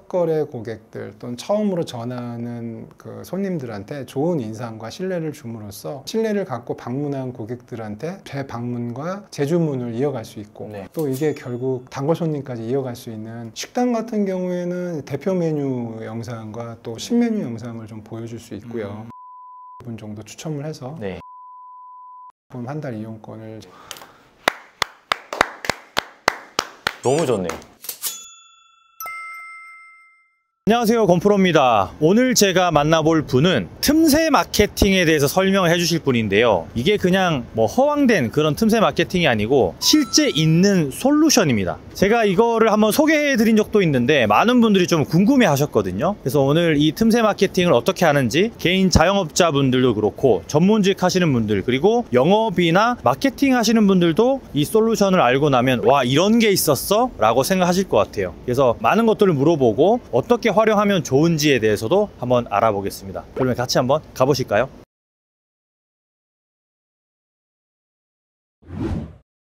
첫 거래 고객들 또는 처음으로 전화하는 그 손님들한테 좋은 인상과 신뢰를 줌으로써 신뢰를 갖고 방문한 고객들한테 재방문과 재주문을 이어갈 수 있고 네. 또 이게 결국 단골 손님까지 이어갈 수 있는 식당 같은 경우에는 대표 메뉴 영상과 또 신메뉴 영상을 좀 보여줄 수 있고요. 분 정도 추첨을 해서 네. 한 달 이용권을 너무 좋네요. 안녕하세요, 건프로입니다. 오늘 제가 만나볼 분은 틈새 마케팅에 대해서 설명을 해주실 분인데요. 이게 그냥 뭐 허황된 그런 틈새 마케팅이 아니고 실제 있는 솔루션입니다. 제가 이거를 한번 소개해 드린 적도 있는데 많은 분들이 좀 궁금해 하셨거든요. 그래서 오늘 이 틈새 마케팅을 어떻게 하는지 개인 자영업자분들도 그렇고 전문직 하시는 분들 그리고 영업이나 마케팅 하시는 분들도 이 솔루션을 알고 나면 와, 이런 게 있었어? 라고 생각하실 것 같아요. 그래서 많은 것들을 물어보고 어떻게 활용하면 좋은지에 대해서도 한번 알아보겠습니다. 그러면 같이 한번 가보실까요?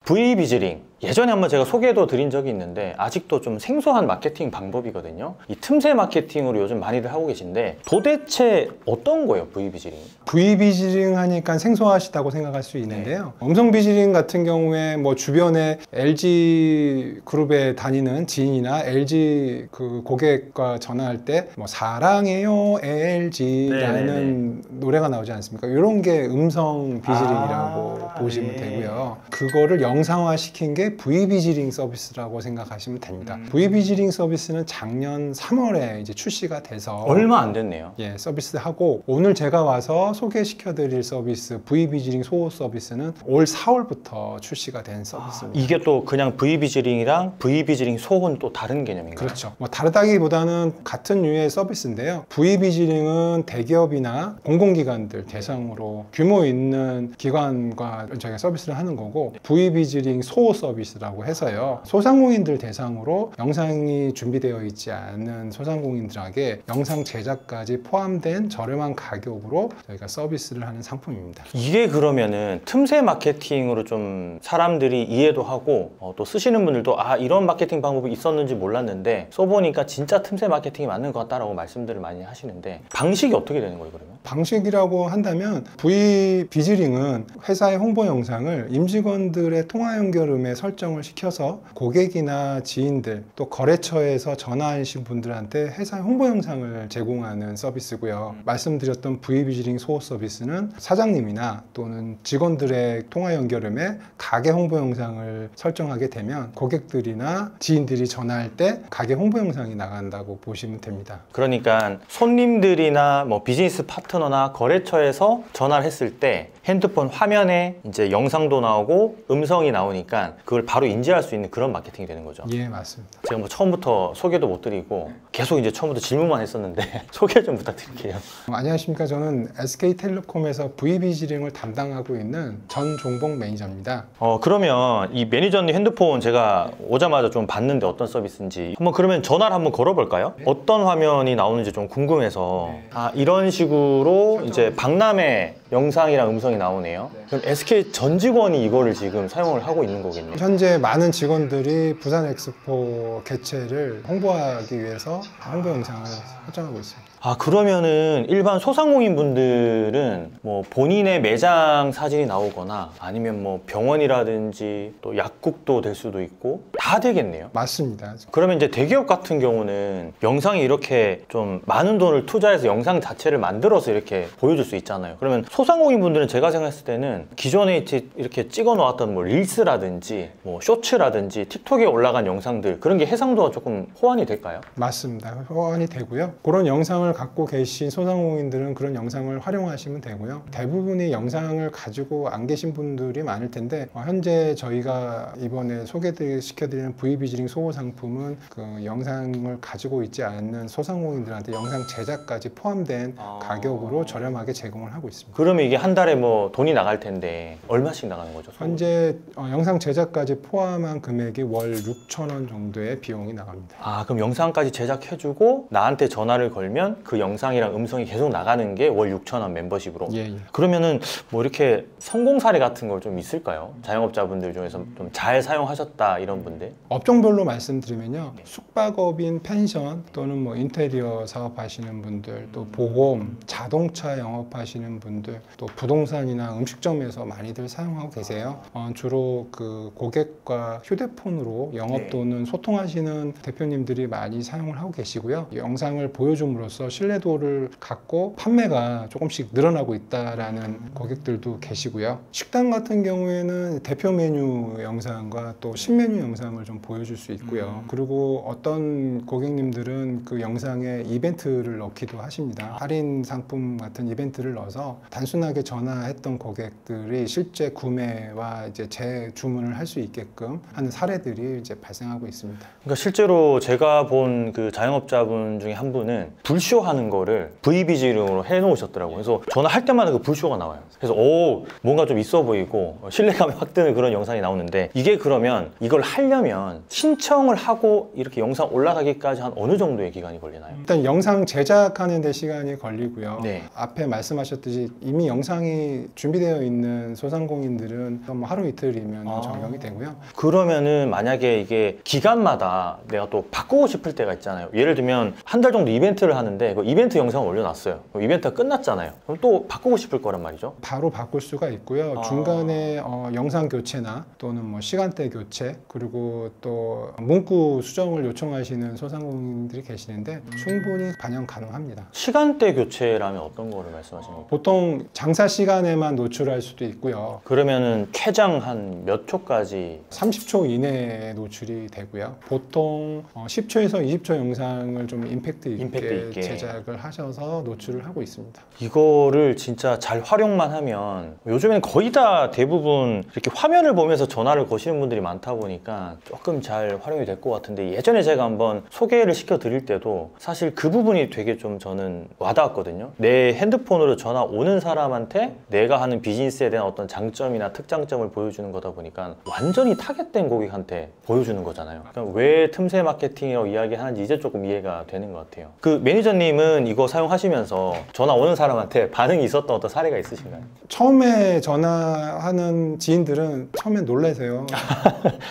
V비즈링 예전에 한번 제가 소개해도 드린 적이 있는데 아직도 좀 생소한 마케팅 방법이거든요. 이 틈새 마케팅으로 요즘 많이들 하고 계신데 도대체 어떤 거예요, V비즈링? V비즈링 하니까 생소하시다고 생각할 수 있는데요. 음성 비즈링 같은 경우에 뭐 주변에 LG 그룹에 다니는 지인이나 LG 그 고객과 전화할 때 뭐 사랑해요 LG라는 노래가 나오지 않습니까? 이런 게 음성 비즈링이라고 보시면 되고요. 그거를 영상화 시킨 게 V비즈링 서비스라고 생각하시면 됩니다. V비즈링 서비스는 작년 3월에 이제 출시가 돼서 얼마 안 됐네요. 예, 서비스하고 오늘 제가 와서 소개시켜 드릴 서비스 V비즈링 소호 서비스는 올 4월부터 출시가 된 서비스입니다. 이게 또 그냥 V비즈링이랑 V비즈링 소호는 또 다른 개념인가요? 그렇죠. 뭐 다르다기보다는 같은 류의 서비스인데요. V비즈링은 대기업이나 공공기관들 대상으로 규모 있는 기관과 저희가 서비스를 하는 거고 V비즈링 소호 서비스라고 해서요. 소상공인들 대상으로 영상이 준비되어 있지 않은 소상공인들에게 영상 제작까지 포함된 저렴한 가격으로 저희가 서비스를 하는 상품입니다. 이게 그러면은 틈새 마케팅으로 좀 사람들이 이해도 하고 또 쓰시는 분들도 아, 이런 마케팅 방법이 있었는지 몰랐는데 써보니까 진짜 틈새 마케팅이 맞는 것 같다라고 말씀들을 많이 하시는데 방식이 어떻게 되는 거예요, 그러면? 방식이라고 한다면 V비즈링은 회사의 홍보 영상을 임직원들의 통화 연결음에 설정을 시켜서 고객이나 지인들 또 거래처에서 전화하신 분들한테 회사의 홍보 영상을 제공하는 서비스고요. 말씀드렸던 V비즈링 소호 서비스는 사장님이나 또는 직원들의 통화 연결음에 가게 홍보 영상을 설정하게 되면 고객들이나 지인들이 전화할 때 가게 홍보 영상이 나간다고 보시면 됩니다. 그러니까 손님들이나 뭐 비즈니스 파트너나 거래처에서 전화를 했을 때 핸드폰 화면에 이제 영상도 나오고 음성이 나오니까 그걸 바로 인지할 수 있는 그런 마케팅이 되는 거죠. 예, 맞습니다. 제가 뭐 처음부터 소개도 못 드리고 계속 이제 처음부터 질문만 했었는데 소개 좀 부탁드릴게요. 안녕하십니까. 저는 SK텔레콤에서 V비즈링을 담당하고 있는 전종복 매니저입니다. 그러면 이 매니저님 핸드폰 제가 오자마자 좀 봤는데 어떤 서비스인지 한번 그러면 전화를 한번 걸어볼까요? 네. 어떤 화면이 나오는지 좀 궁금해서 네. 아, 이런 식으로 이제 박람회 영상이랑 음성이 나오네요. 네. 그럼 SK 전 직원이 이거를 지금 사용을 하고 있는 거겠네요. 현재 많은 직원들이 부산 엑스포 개최를 홍보하기 위해서 홍보 영상을 설정하고 있습니다. 아, 그러면은 일반 소상공인 분들은 뭐 본인의 매장 사진이 나오거나 아니면 뭐 병원이라든지 또 약국도 될 수도 있고 다 되겠네요. 맞습니다. 그러면 이제 대기업 같은 경우는 영상이 이렇게 좀 많은 돈을 투자해서 영상 자체를 만들어서 이렇게 보여줄 수 있잖아요. 그러면 소상공인 분들은 제가 생각했을 때는 기존에 이렇게 찍어 놓았던 뭐 릴스라든지 뭐 쇼츠라든지 틱톡에 올라간 영상들 그런 게 해상도가 조금 호환이 될까요? 맞습니다. 호환이 되고요. 그런 영상을 갖고 계신 소상공인들은 그런 영상을 활용하시면 되고요. 대부분의 영상을 가지고 안 계신 분들이 많을 텐데 현재 저희가 이번에 소개시켜드리는 V비즈링 소호 상품은 그 영상을 가지고 있지 않는 소상공인들한테 영상 제작까지 포함된 가격으로 저렴하게 제공을 하고 있습니다. 그러면 이게 한 달에 뭐 돈이 나갈 텐데 얼마씩 나가는 거죠? 현재 영상 제작까지 포함한 금액이 월 6,000원 정도의 비용이 나갑니다. 아, 그럼 영상까지 제작해주고 나한테 전화를 걸면 그 영상이랑 음성이 계속 나가는 게 월 6,000원 멤버십으로? 예. 그러면은 뭐 이렇게 성공 사례 같은 걸 좀 있을까요? 자영업자분들 중에서 좀 잘 사용하셨다 이런 분들? 업종별로 말씀드리면요. 숙박업인 펜션 또는 뭐 인테리어 사업하시는 분들, 또 보험, 자동차 영업하시는 분들, 또 부동산이나 음식점에서 많이들 사용하고 계세요. 주로 그 고객과 휴대폰으로 영업 또는 소통하시는 대표님들이 많이 사용을 하고 계시고요. 영상을 보여줌으로써 신뢰도를 갖고 판매가 조금씩 늘어나고 있다라는 고객들도 계시고요. 식당 같은 경우에는 대표 메뉴 영상과 또 신메뉴 영상을 좀 보여줄 수 있고요. 그리고 어떤 고객님들은 그 영상에 이벤트를 넣기도 하십니다. 할인 상품 같은 이벤트를 넣어서 단순하게 전화했던 고객들이 실제 구매와 이제 재주문을 할 수 있게끔 하는 사례들이 이제 발생하고 있습니다. 그러니까 실제로 제가 본 그 자영업자분 중에 한 분은 불쇼하는 거를 VBG로 해놓으셨더라고요. 그래서 전화할 때마다 그 불쇼가 나와요. 그래서 오, 뭔가 좀 있어 보이고 신뢰감이 확 드는 그런 영상이 나오는데, 이게 그러면 이걸 하려면 신청을 하고 이렇게 영상 올라가기까지 한 어느 정도의 기간이 걸리나요? 일단 영상 제작하는 데 시간이 걸리고요. 네. 앞에 말씀하셨듯이 이미 영상이 준비되어 있는 소상공인들은 뭐 하루 이틀이면 적용이 되고요. 그러면은 만약에 이게 기간마다 내가 또 바꾸고 싶을 때가 있잖아요. 예를 들면 한 달 정도 이벤트를 하는데 그 이벤트 영상을 올려놨어요. 그럼 이벤트가 끝났잖아요. 그럼 또 바꾸고 싶을 거란 말이죠. 바로 바꿀 수가 있고요. 중간에 영상 교체나 또는 뭐 시간대 교체, 그리고 또 문구 수정을 요청하시는 소상공인들이 계시는데 충분히 반영 가능합니다. 시간대 교체라면 어떤 거를 말씀하시는 거예요? 보통 장사 시간에만 노출할 수도 있고요. 그러면은 최장 한 몇 초까지? 30초 이내에 노출이 되고요. 보통 10초에서 20초 영상을 좀 임팩트 있게 제작을 하셔서 노출을 하고 있습니다. 이거를 진짜 잘 활용만 하면, 요즘에는 거의 다 대부분 이렇게 화면을 보면서 전화를 거시는 분들이 많다 보니까 조금 잘 활용이 될 것 같은데, 예전에 제가 한번 소개를 시켜 드릴 때도 사실 그 부분이 되게 좀 저는 와닿았거든요. 내 핸드폰으로 전화 오는 사람한테 내가 하는 비즈니스에 대한 어떤 장점이나 특장점을 보여주는 거다 보니까 완전히 타겟된 고객한테 보여주는 거잖아요. 그러니까 왜 틈새 마케팅이라고 이야기하는지 이제 조금 이해가 되는 것 같아요. 그 매니저님은 이거 사용하시면서 전화 오는 사람한테 반응이 있었던 어떤 사례가 있으신가요? 처음에 전화하는 지인들은 처음에 놀라세요.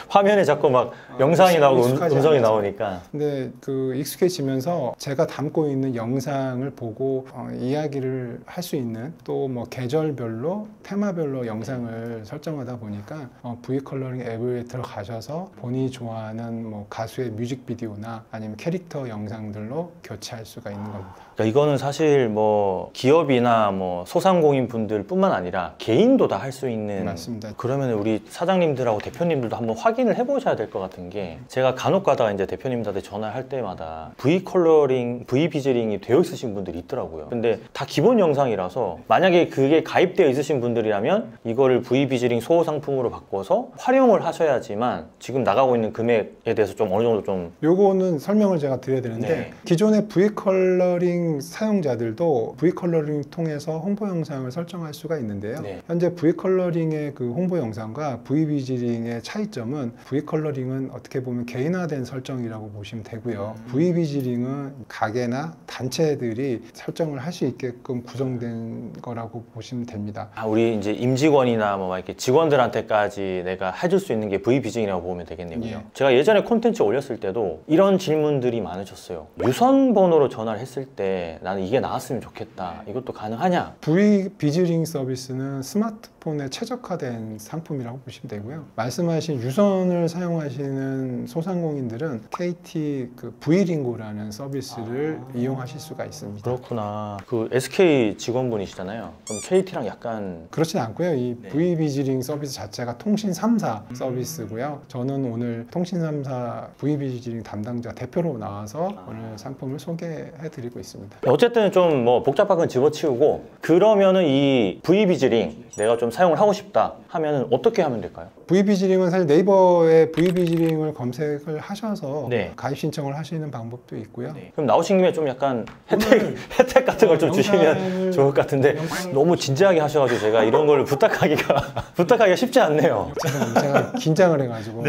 화면에 자꾸 막 영상이 나오고 음성이 나오니까. 근데 그 익숙해지면서 제가 담고 있는 영상을 보고 이야기를 할 수 있는, 또 뭐 계절별로 테마별로 영상을 설정하다 보니까 V 컬러링 앱에 들어가셔서 본인이 좋아하는 뭐 가수의 뮤직비디오나 아니면 캐릭터 영상들로 교체할 수가 있는 겁니다. 그러니까 이거는 사실 뭐 기업이나 뭐 소상공인 분들 뿐만 아니라 개인도 다 할 수 있는. 맞습니다. 그러면 우리 사장님들하고 대표님들도 한번 확인을 해보셔야 될 것 같은 게, 제가 간혹 가다가 이제 대표님들한테 전화할 때마다 V 컬러링, V 비즈링이 되어 있으신 분들이 있더라고요. 근데 다 기본 영상이라서 만약에 그게 가입되어 있으신 분들이라면 이거를 V 비즈링 소호 상품으로 바꿔서 활용을 하셔야지만 지금 나가고 있는 금액에 대해서 좀 어느 정도 좀. 요거는 설명을 제가 드려야 되는데, 기존의 V 컬러링 사용자들도 V 컬러링 통해서 홍보 영상을 설정할 수가 있는데요. 현재 V 컬러링의 그 홍보 영상과 V 비즈링의 차이점은, V 컬러링은 어떻게 보면 개인화된 설정이라고 보시면 되고요. V 비즈링은 가게나 단체들이 설정을 할 수 있게끔 구성된 거라고 보시면 됩니다. 우리 이제 임직원이나 뭐 이렇게 직원들한테까지 내가 해줄 수 있는 게 V 비즈링이라고 보면 되겠네요. 제가 예전에 콘텐츠 올렸을 때도 이런 질문들이 많으셨어요. 유선 번호로 전화를 했을 때 나는 이게 나왔으면 좋겠다. 이것도 가능하냐? V 비즈링 서비스는 스마트폰에 최적화된 상품이라고 보시면 되고요. 말씀하신 유선을 사용하시는 소상공인들은 KT 그 V링고라는 서비스를 이용하실 수가 있습니다. 그렇구나. 그 SK 직원분이시잖아요. 그럼 KT랑 약간. 그렇진 않고요. 이 V 비즈링 서비스 자체가 통신 3사 서비스고요. 저는 오늘 통신 3사 V 비즈링 담당자 대표로 나와서 오늘 상품을 소개해 드리고 있습니다. 어쨌든 좀 뭐 복잡한 건 집어치우고, 그러면은 이 V 비즈링 내가 좀 사용을 하고 싶다 하면은 어떻게 하면 될까요? VB지링은 사실 네이버에 VB지링을 검색을 하셔서 네. 가입 신청을 하시는 방법도 있고요. 그럼 나오신 김에 좀 약간 혜택 같은 걸 좀 주시면 좋을 것 같은데 너무 진지하게 하셔가지고 제가 이런 걸 부탁하기가 쉽지 않네요. 제가 긴장을 해가지고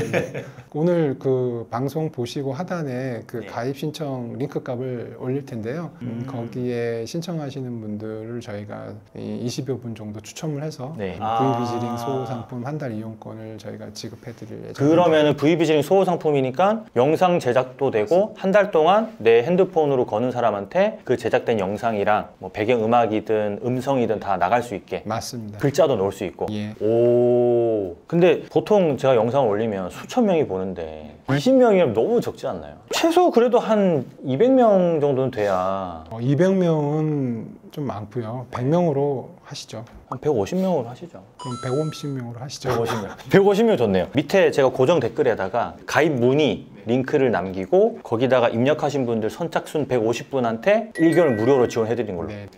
오늘 그 방송 보시고 하단에 그 가입 신청 링크 값을 올릴 텐데요. 거기에 신청하시는 분들을 저희가 20여 분 정도 추첨을 해서 네. VB지링 소호 상품 한 달 이용권을 저희가 지급해드릴 예정입니다. 그러면은 VB지링 소호 상품이니까 영상 제작도 되고 한 달 동안 내 핸드폰으로 거는 사람한테 그 제작된 영상이랑 뭐 배경 음악이든 음성이든 다 나갈 수 있게 맞습니다. 글자도 넣을 수 있고. 예. 오. 근데 보통 제가 영상을 올리면 수천 명이 보는데 20명이면 너무 적지 않나요? 최소 그래도 한 200명 정도는 돼야 200명은 좀 많고요. 100명으로 하시죠. 한 150명으로 하시죠. 그럼 150명으로 하시죠. 150명. 150명 좋네요. 밑에 제가 고정 댓글에다가 가입 문의 링크를 남기고 거기다가 입력하신 분들 선착순 150분한테 1개월 무료로 지원해드린 걸로. 네.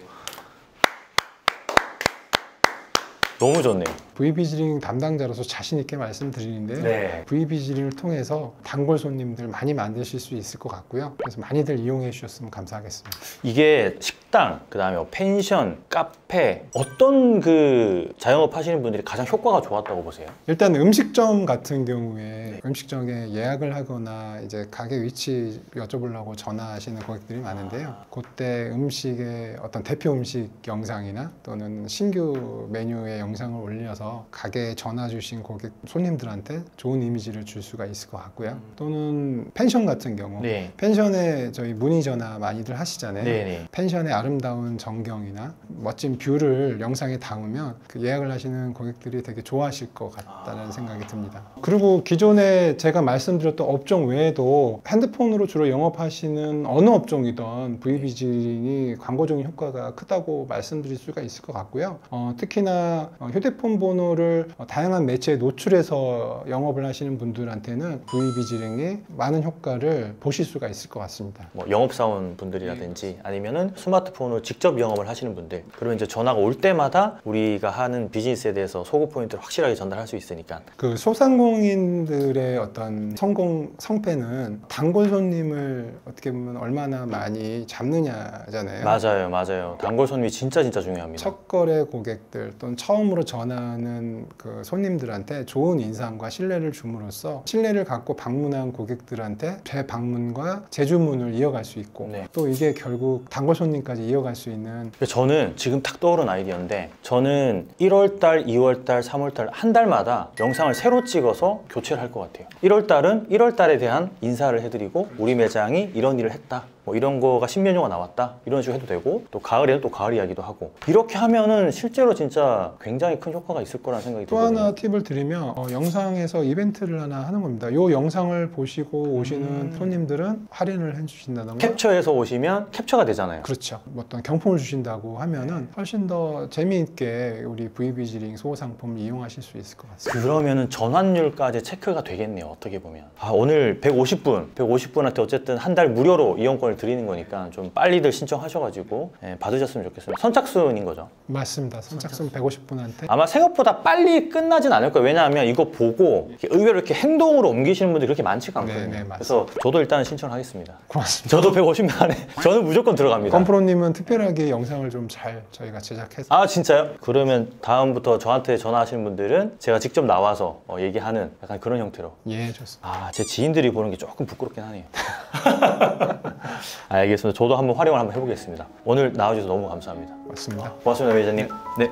너무 좋네요. VB지링 담당자로서 자신 있게 말씀드리는데요. 네. VB지링을 통해서 단골 손님들 많이 만드실 수 있을 것 같고요. 그래서 많이들 이용해 주셨으면 감사하겠습니다. 이게 식당, 그다음에 뭐 펜션, 카페 어떤 그 자영업 하시는 분들이 가장 효과가 좋았다고 보세요? 일단 음식점 같은 경우에 음식점에 예약을 하거나 이제 가게 위치 여쭤보려고 전화하시는 고객들이 많은데요. 그때 음식의 어떤 대표 음식 영상이나 또는 신규 메뉴의 영상을 올려서 가게에 전화 주신 고객 손님들한테 좋은 이미지를 줄 수가 있을 것 같고요. 또는 펜션 같은 경우 네. 펜션에 저희 문의 전화 많이들 하시잖아요. 네네. 펜션의 아름다운 전경이나 멋진 뷰를 영상에 담으면 그 예약을 하시는 고객들이 되게 좋아하실 것 같다는 생각이 듭니다. 그리고 기존에 제가 말씀드렸던 업종 외에도 핸드폰으로 주로 영업하시는 어느 업종이든 VB지링이 광고적인 효과가 크다고 말씀드릴 수가 있을 것 같고요. 특히나 휴대폰 번호를 다양한 매체에 노출해서 영업을 하시는 분들한테는 VB지링이 많은 효과를 보실 수가 있을 것 같습니다. 뭐 영업사원 분들이라든지 아니면은 스마트폰으로 직접 영업을 하시는 분들, 그러면 이제 전화가 올 때마다 우리가 하는 비즈니스에 대해서 소구 포인트를 확실하게 전달할 수 있으니까. 그 소상공인들의 어떤 성공 성패는 단골 손님을 어떻게 보면 얼마나 많이 잡느냐잖아요. 맞아요. 단골 손님이 진짜 중요합니다. 첫 거래 고객들 또는 처음으로 전화하는 그 손님들한테 좋은 인상과 신뢰를 줌으로써 신뢰를 갖고 방문한 고객들한테 재방문과 재주문을 이어갈 수 있고 네. 또 이게 결국 단골 손님까지 이어갈 수 있는. 저는 지금 딱 떠오른 아이디어인데, 저는 1월달, 2월달, 3월달 한 달마다 영상을 새로 찍어서 교체를 할 것 같아요. 1월달은 1월달에 대한 인사를 해드리고 우리 매장이 이런 일을 했다, 뭐 이런 거가 신메뉴가 나왔다, 이런 식으로 해도 되고, 또 가을에는 또 가을 이야기도 하고, 이렇게 하면은 실제로 진짜 굉장히 큰 효과가 있을 거라는 생각이 또 들거든요. 하나 팁을 드리면 영상에서 이벤트를 하나 하는 겁니다. 이 영상을 보시고 오시는 손님들은 할인을 해주신다던가, 캡처해서 오시면 캡처가 되잖아요. 그렇죠. 어떤 경품을 주신다고 하면은 훨씬 더 재미있게 우리 VB지링 소호 상품을 이용하실 수 있을 것 같습니다. 그러면은 전환율까지 체크가 되겠네요. 어떻게 보면. 오늘 150분한테 어쨌든 한 달 무료로 이용권을 드리는 거니까 좀 빨리들 신청하셔가지고 받으셨으면 좋겠습니다. 선착순인 거죠? 맞습니다. 선착순 150분한테 아마 생각보다 빨리 끝나진 않을 거예요. 왜냐하면 이거 보고 의외로 이렇게 행동으로 옮기시는 분들이 그렇게 많지가 않거든요. 네, 맞습니다. 그래서 저도 일단 신청을 하겠습니다. 고맙습니다. 저도 150명 안에 저는 무조건 들어갑니다. 건프로님은 특별하게 영상을 좀 잘 저희가 제작해서 아 진짜요? 그러면 다음부터 저한테 전화하시는 분들은 제가 직접 나와서 얘기하는 약간 그런 형태로. 예, 좋습니다. 제 지인들이 보는 게 조금 부끄럽긴 하네요. 알겠습니다. 저도 한번 활용을 한번 해보겠습니다. 오늘 나와주셔서 너무 감사합니다. 맞습니다. 고맙습니다, 매니저님. 네.